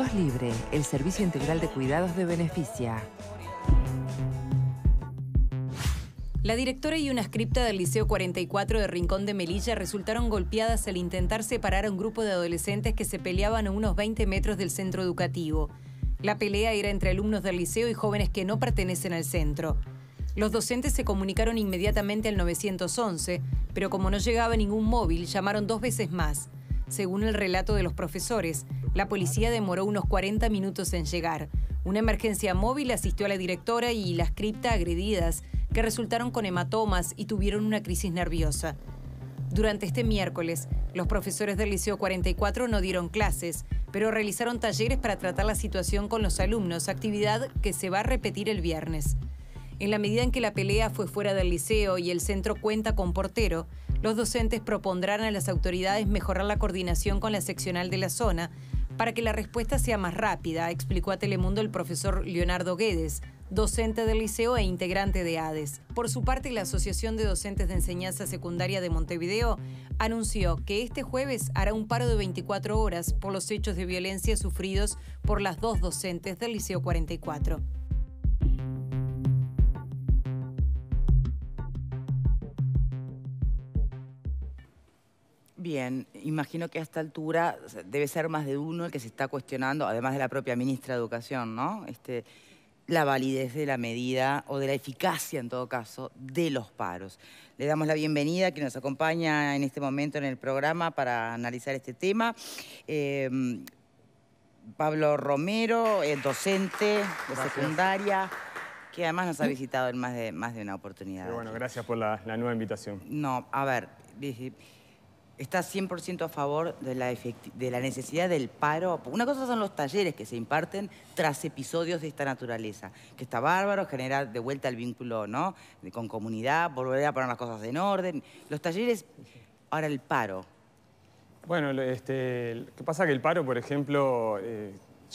Sos Libre, el servicio integral de cuidados de Beneficia. La directora y una scripta del Liceo 44 de Rincón de Melilla resultaron golpeadas al intentar separar a un grupo de adolescentes que se peleaban a unos 20 metros del centro educativo. La pelea era entre alumnos del liceo y jóvenes que no pertenecen al centro. Los docentes se comunicaron inmediatamente al 911, pero como no llegaba ningún móvil, llamaron 2 veces más. Según el relato de los profesores, la policía demoró unos 40 minutos en llegar. Una emergencia móvil asistió a la directora y la scripta agredidas, que resultaron con hematomas y tuvieron una crisis nerviosa. Durante este miércoles, los profesores del Liceo 44 no dieron clases, pero realizaron talleres para tratar la situación con los alumnos, actividad que se va a repetir el viernes. En la medida en que la pelea fue fuera del liceo y el centro cuenta con portero, los docentes propondrán a las autoridades mejorar la coordinación con la seccional de la zona para que la respuesta sea más rápida, explicó a Telemundo el profesor Leonardo Guedes, docente del liceo e integrante de ADES. Por su parte, la Asociación de Docentes de Enseñanza Secundaria de Montevideo anunció que este jueves hará un paro de 24 horas por los hechos de violencia sufridos por las 2 docentes del Liceo 44. Bien, imagino que a esta altura debe ser más de uno el que se está cuestionando, además de la propia ministra de Educación, ¿no? La validez de la medida, o de la eficacia, en todo caso, de los paros. Le damos la bienvenida a quien nos acompaña en este momento en el programa para analizar este tema. Pablo Romero, docente de secundaria, que además nos ha visitado en más de una oportunidad. Pero bueno, gracias por la nueva invitación. No, a ver, ¿está 100% a favor de la necesidad del paro? Una cosa son los talleres que se imparten tras episodios de esta naturaleza, que está bárbaro, genera de vuelta el vínculo, ¿no?, con comunidad, volver a poner las cosas en orden. Los talleres, ahora el paro. Bueno, lo que pasa es que el paro, por ejemplo,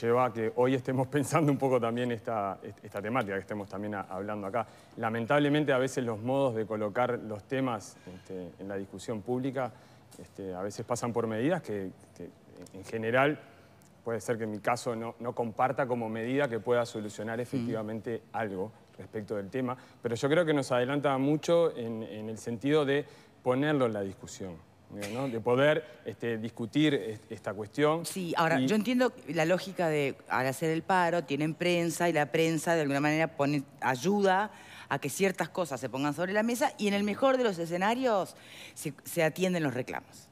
lleva a que hoy estemos pensando un poco también esta temática que estemos también hablando acá. Lamentablemente, a veces los modos de colocar los temas en la discusión pública a veces pasan por medidas que en general puede ser que en mi caso no comparta como medida que pueda solucionar efectivamente algo respecto del tema, pero yo creo que nos adelanta mucho en el sentido de ponerlo en la discusión, ¿no? De poder discutir esta cuestión. Sí, ahora, yo entiendo la lógica de, al hacer el paro, tienen prensa y la prensa de alguna manera ayuda a que ciertas cosas se pongan sobre la mesa y en el mejor de los escenarios se atienden los reclamos.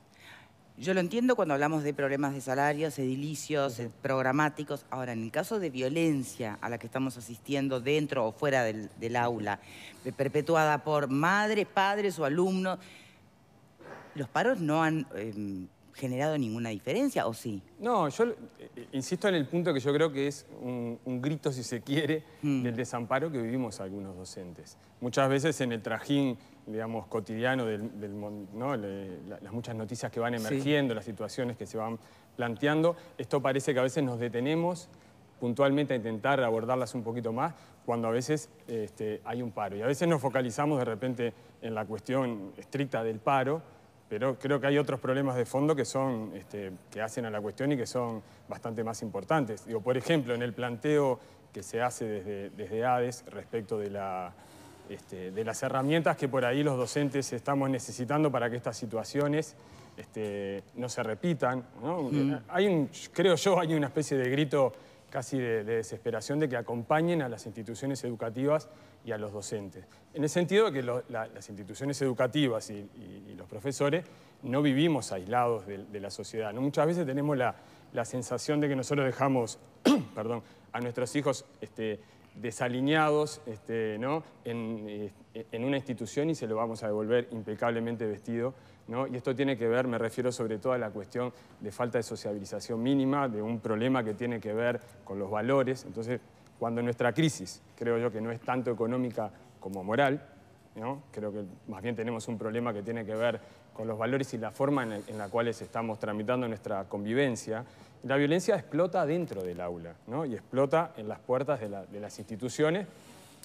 Yo lo entiendo cuando hablamos de problemas de salarios, edilicios, programáticos. Ahora, en el caso de violencia a la que estamos asistiendo dentro o fuera del aula, perpetuada por madres, padres o alumnos, ¿los paros no han generado ninguna diferencia o sí? No, yo insisto en el punto que yo creo que es un grito, si se quiere, del desamparo que vivimos algunos docentes. Muchas veces en el trajín, digamos, cotidiano, ¿no?, las muchas noticias que van emergiendo, las situaciones que se van planteando, esto parece que a veces nos detenemos puntualmente a intentar abordarlas un poquito más, cuando a veces hay un paro. Y a veces nos focalizamos de repente en la cuestión estricta del paro, pero creo que hay otros problemas de fondo que son, que hacen a la cuestión y que son bastante más importantes. Digo, por ejemplo, en el planteo que se hace desde ADES respecto de las herramientas que por ahí los docentes estamos necesitando para que estas situaciones no se repitan, ¿no? Creo yo, hay una especie de grito casi de desesperación de que acompañen a las instituciones educativas y a los docentes. En el sentido de que las instituciones educativas y los profesores no vivimos aislados de la sociedad, ¿no? Muchas veces tenemos la sensación de que nosotros dejamos perdón, a nuestros hijos desalineados, ¿no?, en una institución y se lo vamos a devolver impecablemente vestido, ¿no? Y esto tiene que ver, me refiero sobre todo a la cuestión de falta de sociabilización mínima, de un problema que tiene que ver con los valores. Entonces, cuando nuestra crisis, creo yo que no es tanto económica como moral, ¿no?, creo que más bien tenemos un problema que tiene que ver con los valores y la forma en la cual estamos tramitando nuestra convivencia. La violencia explota dentro del aula, ¿no?, y explota en las puertas de las instituciones,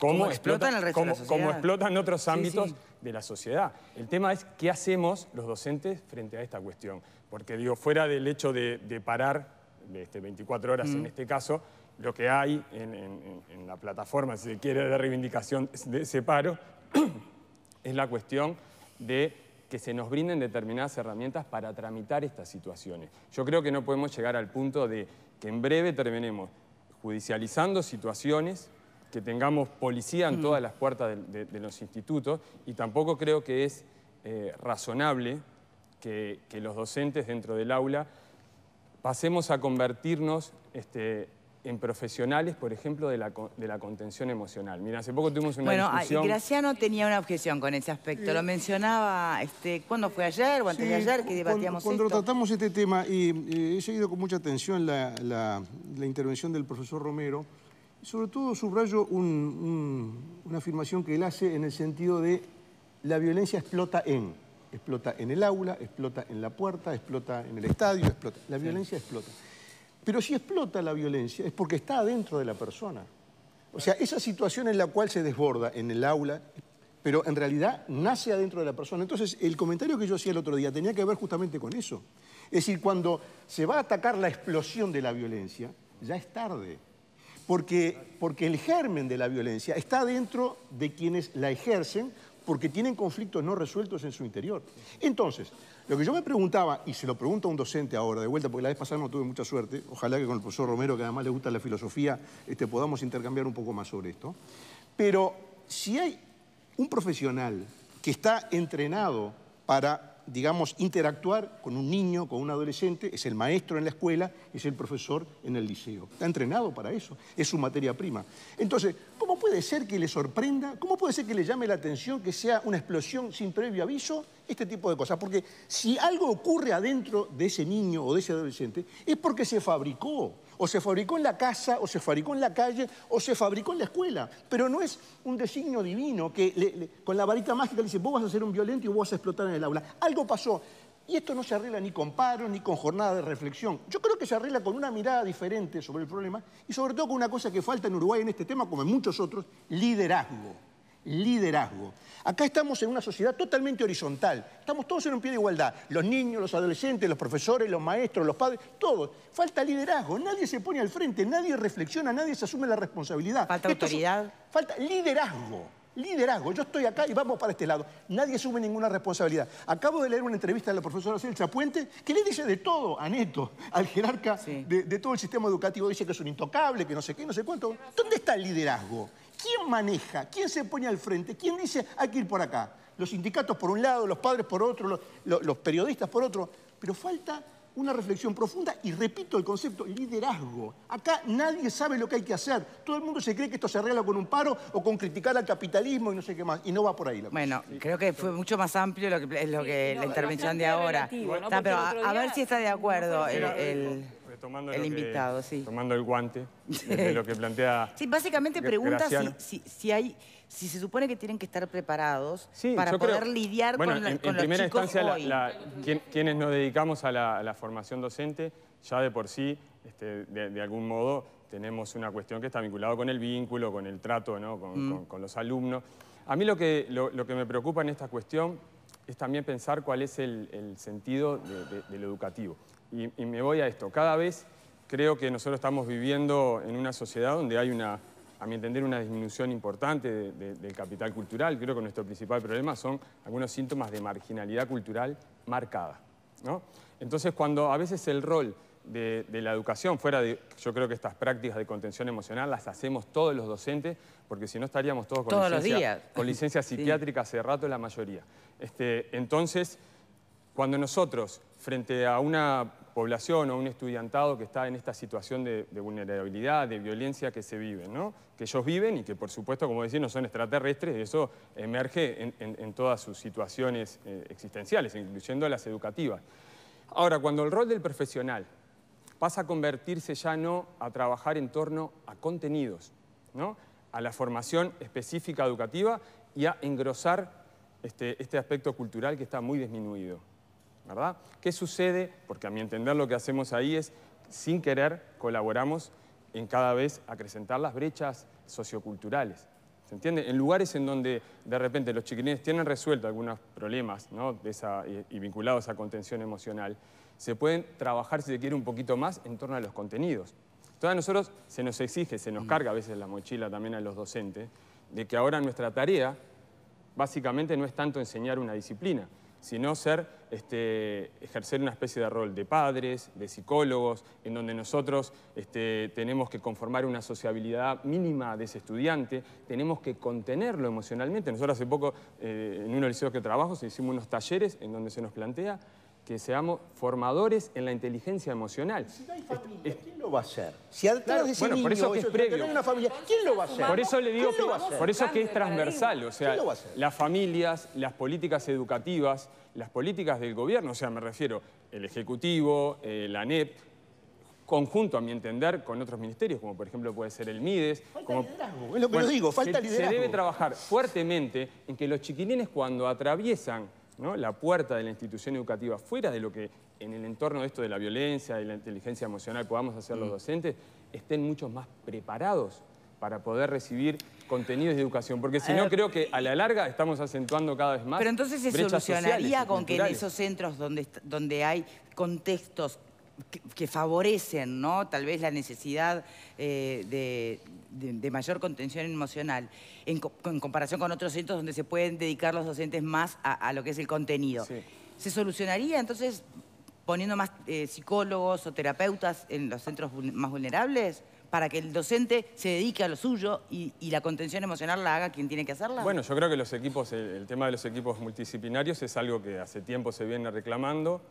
como explota en el resto de la sociedad, como explota en otros ámbitos de la sociedad. El tema es qué hacemos los docentes frente a esta cuestión. Porque, digo, fuera del hecho de parar 24 horas en este caso, lo que hay en la plataforma, si se quiere, de reivindicación de ese paro, es la cuestión de que se nos brinden determinadas herramientas para tramitar estas situaciones. Yo creo que no podemos llegar al punto de que en breve terminemos judicializando situaciones, que tengamos policía en todas las puertas de los institutos, y tampoco creo que es razonable que los docentes dentro del aula pasemos a convertirnos en profesionales, por ejemplo, de la contención emocional. Mira, hace poco tuvimos una discusión... Bueno, Graciano tenía una objeción con ese aspecto. Lo mencionaba, ¿cuándo fue? ¿Ayer o antes de ayer que debatíamos cuando esto? tratamos este tema, y he seguido con mucha atención la intervención del profesor Romero, y sobre todo subrayo una afirmación que él hace en el sentido de la violencia explota en el aula, explota en la puerta, explota en el estadio, explota. La violencia explota. Pero si explota la violencia es porque está adentro de la persona. O sea, esa situación en la cual se desborda en el aula, pero en realidad nace adentro de la persona. Entonces, el comentario que yo hacía el otro día tenía que ver justamente con eso. Es decir, cuando se va a atacar la explosión de la violencia, ya es tarde. Porque el germen de la violencia está dentro de quienes la ejercen, porque tienen conflictos no resueltos en su interior. Entonces, lo que yo me preguntaba, y se lo pregunto a un docente ahora, de vuelta, porque la vez pasada no tuve mucha suerte, ojalá que con el profesor Romero, que además le gusta la filosofía, podamos intercambiar un poco más sobre esto, pero si hay un profesional que está entrenado para, digamos, interactuar con un niño, con un adolescente, es el maestro en la escuela, es el profesor en el liceo. Está entrenado para eso, es su materia prima. Entonces, ¿cómo puede ser que le sorprenda? ¿Cómo puede ser que le llame la atención que sea una explosión sin previo aviso? Este tipo de cosas. Porque si algo ocurre adentro de ese niño o de ese adolescente, es porque se fabricó. O se fabricó en la casa, o se fabricó en la calle, o se fabricó en la escuela. Pero no es un designio divino que con la varita mágica le dice, vos vas a ser un violento y vos vas a explotar en el aula. Algo pasó. Y esto no se arregla ni con paros, ni con jornada de reflexión. Yo creo que se arregla con una mirada diferente sobre el problema y sobre todo con una cosa que falta en Uruguay en este tema, como en muchos otros, liderazgo. Liderazgo. Acá estamos en una sociedad totalmente horizontal. Estamos todos en un pie de igualdad. Los niños, los adolescentes, los profesores, los maestros, los padres, todos. Falta liderazgo. Nadie se pone al frente, nadie reflexiona, nadie se asume la responsabilidad. ¿Falta autoridad? Falta liderazgo. Liderazgo. Yo estoy acá y vamos para este lado. Nadie asume ninguna responsabilidad. Acabo de leer una entrevista de la profesora Celsa Puente que le dice de todo a Neto, al jerarca de todo el sistema educativo. Dice que es un intocable, que no sé qué, no sé cuánto. ¿Dónde está el liderazgo? ¿Quién maneja? ¿Quién se pone al frente? ¿Quién dice hay que ir por acá? Los sindicatos por un lado, los padres por otro, los periodistas por otro. Pero falta una reflexión profunda y repito el concepto, liderazgo. Acá nadie sabe lo que hay que hacer. Todo el mundo se cree que esto se arregla con un paro o con criticar al capitalismo y no sé qué más. Y no va por ahí. Bueno, creo que fue mucho más amplio la intervención de ahora. ¿no? Pero a ver si está de acuerdo el invitado. Tomando el guante de lo que plantea. Sí, básicamente pregunta si se supone que tienen que estar preparados para poder lidiar con los chicos hoy. En primera instancia, quienes nos dedicamos a la formación docente, ya de por sí, de algún modo, tenemos una cuestión que está vinculada con el vínculo, con el trato, ¿no? con los alumnos. A mí lo que me preocupa en esta cuestión es también pensar cuál es el sentido de lo educativo. Y me voy a esto. Cada vez creo que nosotros estamos viviendo en una sociedad donde hay a mi entender, una disminución importante del capital cultural. Creo que nuestro principal problema son algunos síntomas de marginalidad cultural marcada, ¿no? Entonces, cuando a veces el rol de la educación, yo creo que estas prácticas de contención emocional las hacemos todos los docentes, porque si no estaríamos todos con licencia psiquiátrica hace rato la mayoría. Entonces, cuando nosotros, frente a una población o un estudiantado que está en esta situación de vulnerabilidad, de violencia que se vive, ¿no? Que ellos viven y que, por supuesto, como decía, no son extraterrestres, y eso emerge en todas sus situaciones existenciales, incluyendo las educativas. Ahora, cuando el rol del profesional pasa a convertirse ya no a trabajar en torno a contenidos, ¿no? A la formación específica educativa y a engrosar este aspecto cultural que está muy disminuido, ¿verdad? ¿Qué sucede? Porque a mi entender lo que hacemos ahí es, sin querer, colaboramos en cada vez acrecentar las brechas socioculturales. ¿Se entiende? En lugares en donde de repente los chiquilines tienen resuelto algunos problemas, ¿no? y vinculados a contención emocional, se pueden trabajar, si se quiere, un poquito más en torno a los contenidos. Entonces a nosotros se nos exige, se nos carga a veces la mochila también a los docentes, de que ahora nuestra tarea básicamente no es tanto enseñar una disciplina, sino ejercer una especie de rol de padres, de psicólogos, en donde nosotros tenemos que conformar una sociabilidad mínima de ese estudiante, tenemos que contenerlo emocionalmente. Nosotros hace poco, en uno de los liceos que trabajo, hicimos unos talleres en donde se nos plantea que seamos formadores en la inteligencia emocional. Si no hay familia, ¿quién lo va a hacer? Si atrás de ese bueno, por eso que es previo. Una familia, ¿quién lo va a hacer? Por eso le digo por eso que es transversal, o sea, las familias, las políticas educativas, las políticas del gobierno, o sea, me refiero el Ejecutivo, la ANEP, conjunto, a mi entender, con otros ministerios, como por ejemplo puede ser el MIDES. Falta liderazgo, es lo que yo digo, falta liderazgo. Se debe trabajar fuertemente en que los chiquilines, cuando atraviesan, ¿no?, la puerta de la institución educativa, fuera de lo que en el entorno de esto de la violencia y la inteligencia emocional podamos hacer los docentes, estén mucho más preparados para poder recibir contenidos de educación. Porque si no, creo que a la larga estamos acentuando cada vez más. Pero entonces se brechas solucionaría sociales y con que en culturales. esos centros donde hay contextos que favorecen, ¿no?, tal vez la necesidad de mayor contención emocional, en comparación con otros centros donde se pueden dedicar los docentes más a lo que es el contenido. Sí. ¿Se solucionaría entonces poniendo más psicólogos o terapeutas en los centros más vulnerables para que el docente se dedique a lo suyo y la contención emocional la haga quien tiene que hacerla? Bueno, yo creo que los equipos, el tema de los equipos multidisciplinarios es algo que hace tiempo se viene reclamando.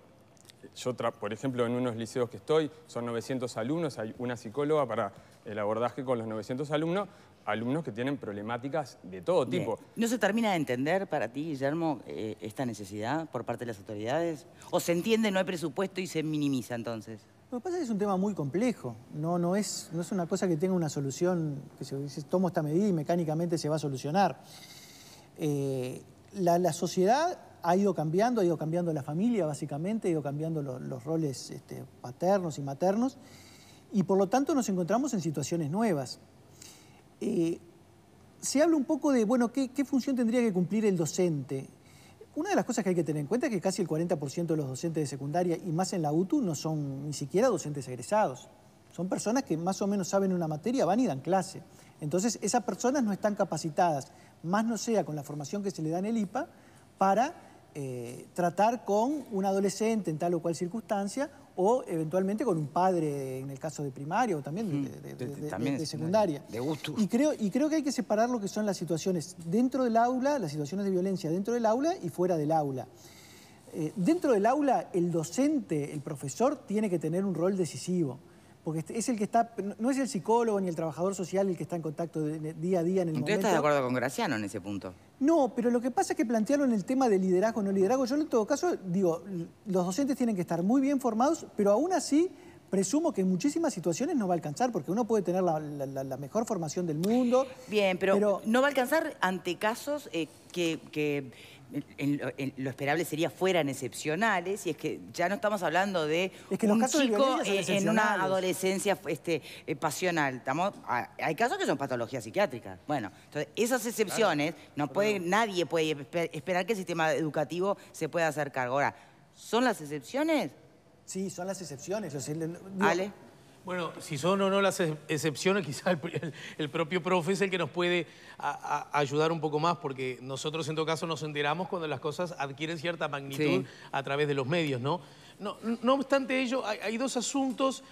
Yo, por ejemplo, en unos liceos que estoy, son 900 alumnos, hay una psicóloga para el abordaje con los 900 alumnos que tienen problemáticas de todo tipo. ¿No se termina de entender para ti, Guillermo, esta necesidad por parte de las autoridades? ¿O se entiende, no hay presupuesto y se minimiza entonces? Lo que pasa es que es un tema muy complejo, no es una cosa que tenga una solución, que se dice, tomo esta medida y mecánicamente se va a solucionar. La sociedad ha ido cambiando la familia básicamente, ha ido cambiando los roles paternos y maternos, y por lo tanto nos encontramos en situaciones nuevas. Se habla un poco de, bueno, ¿qué función tendría que cumplir el docente? Una de las cosas que hay que tener en cuenta es que casi el 40% de los docentes de secundaria, y más en la UTU, no son ni siquiera docentes egresados. Son personas que más o menos saben una materia, van y dan clase. Entonces, esas personas no están capacitadas, más no sea con la formación que se le da en el IPA, para tratar con un adolescente en tal o cual circunstancia, o eventualmente con un padre en el caso de primaria o también de secundaria. De gusto. Y creo que hay que separar lo que son las situaciones dentro del aula, las situaciones de violencia dentro del aula y fuera del aula. Dentro del aula, el docente, el profesor, tiene que tener un rol decisivo, porque es el que está, no es el psicólogo ni el trabajador social el que está en contacto día a día en el momento. ¿Usted está de acuerdo con Graciano en ese punto? No, pero lo que pasa es que plantearon el tema de liderazgo o no liderazgo. Yo en todo caso digo, los docentes tienen que estar muy bien formados, pero aún así presumo que en muchísimas situaciones no va a alcanzar, porque uno puede tener la mejor formación del mundo. Bien, pero no va a alcanzar ante casos que lo esperable sería fueran excepcionales, y es que ya no estamos hablando de un chico en una adolescencia pasional. Hay casos que son patologías psiquiátricas. Bueno, entonces esas excepciones, nadie puede esperar que el sistema educativo se pueda hacer cargo. Ahora, ¿son las excepciones? Sí, son las excepciones. Ale. Bueno, si son o no las excepciones, quizás el propio profe es el que nos puede ayudar un poco más, porque nosotros en todo caso nos enteramos cuando las cosas adquieren cierta magnitud a través de los medios, ¿no? No obstante ello, hay dos asuntos.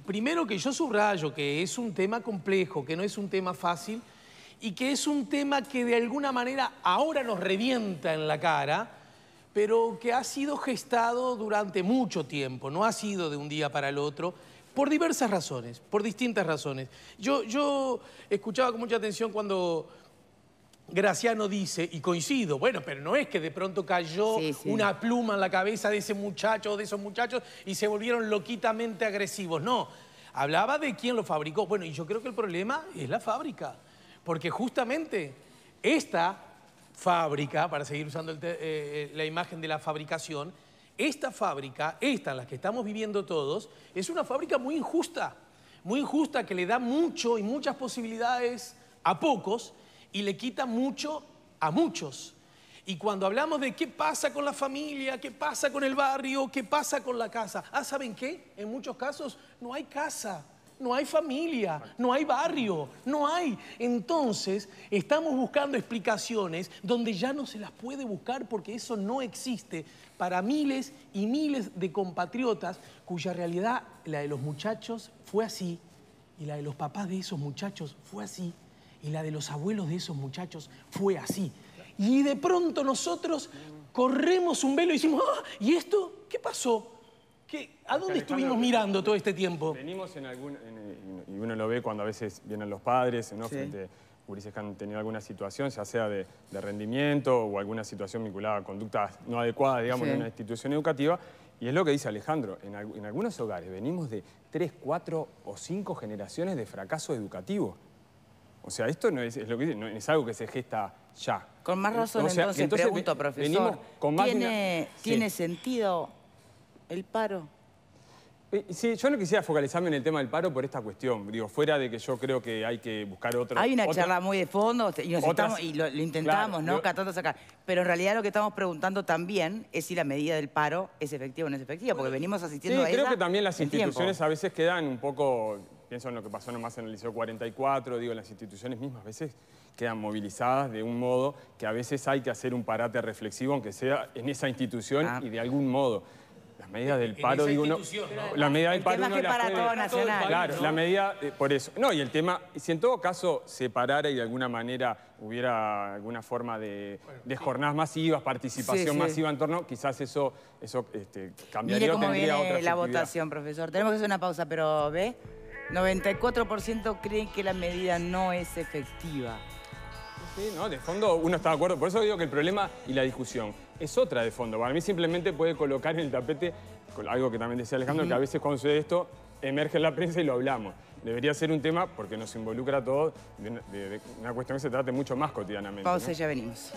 Primero, que yo subrayo que es un tema complejo, que no es un tema fácil, y que es un tema que de alguna manera ahora nos revienta en la cara, pero que ha sido gestado durante mucho tiempo, no ha sido de un día para el otro, por diversas razones, por distintas razones. Yo escuchaba con mucha atención cuando Graciano dice, y coincido, bueno, pero no es que de pronto cayó una pluma en la cabeza de ese muchacho o de esos muchachos y se volvieron loquitamente agresivos. No, hablaba de quién lo fabricó. Bueno, y yo creo que el problema es la fábrica, porque justamente esta fábrica, para seguir usando la imagen de la fabricación, esta fábrica, en la que estamos viviendo todos, es una fábrica muy injusta, que le da mucho y muchas posibilidades a pocos, y le quita mucho a muchos. Y cuando hablamos de qué pasa con la familia, qué pasa con el barrio, qué pasa con la casa, ¿saben qué? En muchos casos no hay casa, no hay familia, no hay barrio, no hay. Entonces, estamos buscando explicaciones donde ya no se las puede buscar porque eso no existe para miles y miles de compatriotas cuya realidad, la de los muchachos, fue así, y la de los papás de esos muchachos fue así, y la de los abuelos de esos muchachos fue así. Y de pronto nosotros corremos un velo y decimos, ¿y esto qué pasó? ¿A dónde estuvimos mirando todo este tiempo? Venimos y uno lo ve cuando a veces vienen los padres, ¿no? Frente a gurises que han tenido alguna situación, ya sea de rendimiento o alguna situación vinculada a conductas no adecuadas, digamos, en una institución educativa. Y es lo que dice Alejandro, en algunos hogares venimos de 3, 4 o 5 generaciones de fracaso educativo. O sea, esto no es lo que dice, no es algo que se gesta ya. Con más razón, o sea, entonces pregunto, profesor, con más ¿tiene sentido el paro? Sí, yo no quisiera focalizarme en el tema del paro por esta cuestión. Digo, fuera de que yo creo que hay que buscar otro... Hay una charla muy de fondo y lo intentamos, claro, ¿no? Tratando de sacar. Pero en realidad lo que estamos preguntando también es si la medida del paro es efectiva o no es efectiva, porque venimos asistiendo a ella. Sí, creo que también las instituciones tiempo. a veces quedan un poco... Pienso en lo que pasó nomás en el Liceo 44, digo, las instituciones mismas a veces quedan movilizadas de un modo que a veces hay que hacer un parate reflexivo, aunque sea en esa institución y de algún modo. Las medidas del paro, digo, no. La medida del paro no es que para todo nacional. Claro, ¿no? La medida, por eso. No, y el tema, si en todo caso separara y de alguna manera hubiera alguna forma de jornadas masivas, participación masiva en torno, quizás eso cambiaría. Mire cómo o tendría viene otra la votación, profesor. Tenemos que hacer una pausa, pero ¿ve? 94% creen que la medida no es efectiva. Sí, no, de fondo uno está de acuerdo. Por eso digo que el problema y la discusión es otra de fondo. Para mí simplemente puede colocar en el tapete, algo que también decía Alejandro, que a veces cuando sucede esto, emerge en la prensa y lo hablamos. Debería ser un tema, porque nos involucra a todos, de una cuestión que se trate mucho más cotidianamente. Pausa, ¿no? ya venimos.